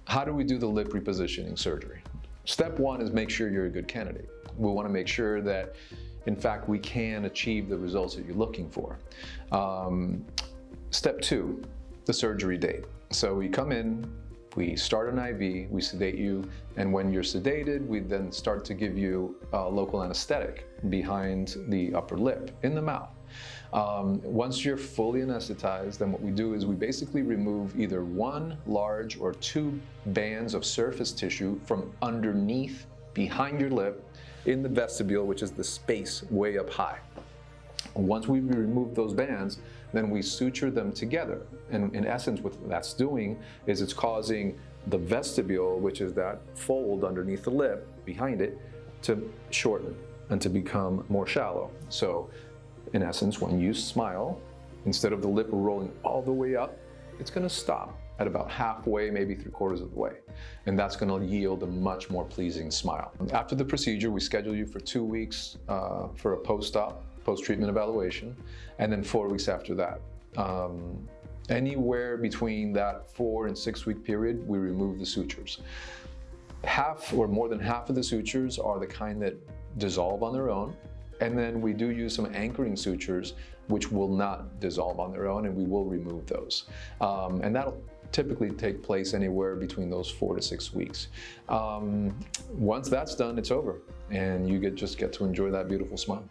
How do we do the lip repositioning surgery? Step one is make sure you're a good candidate. We want to make sure that, in fact, we can achieve the results that you're looking for. Step two, the surgery date. So we come in, we start an IV, we sedate you, and when you're sedated, we then start to give you a local anesthetic behind the upper lip, in the mouth. Once you're fully anesthetized, then what we do is we basically remove either one large or two bands of surface tissue from underneath, behind your lip, in the vestibule, which is the space way up high. Once we remove those bands, then we suture them together. And in essence, what that's doing is it's causing the vestibule, which is that fold underneath the lip, behind it, to shorten and to become more shallow. So in essence, when you smile, instead of the lip rolling all the way up, it's going to stop at about halfway, maybe 3/4 of the way. And that's going to yield a much more pleasing smile. After the procedure, we schedule you for 2 weeks for a post-op, post-treatment evaluation, and then 4 weeks after that. Anywhere between that 4 and 6 week period, we remove the sutures. Half or more than half of the sutures are the kind that dissolve on their own. And then we do use some anchoring sutures, which will not dissolve on their own, and we will remove those. And that'll typically take place anywhere between those 4 to 6 weeks. Once that's done, it's over, and you just get to enjoy that beautiful smile.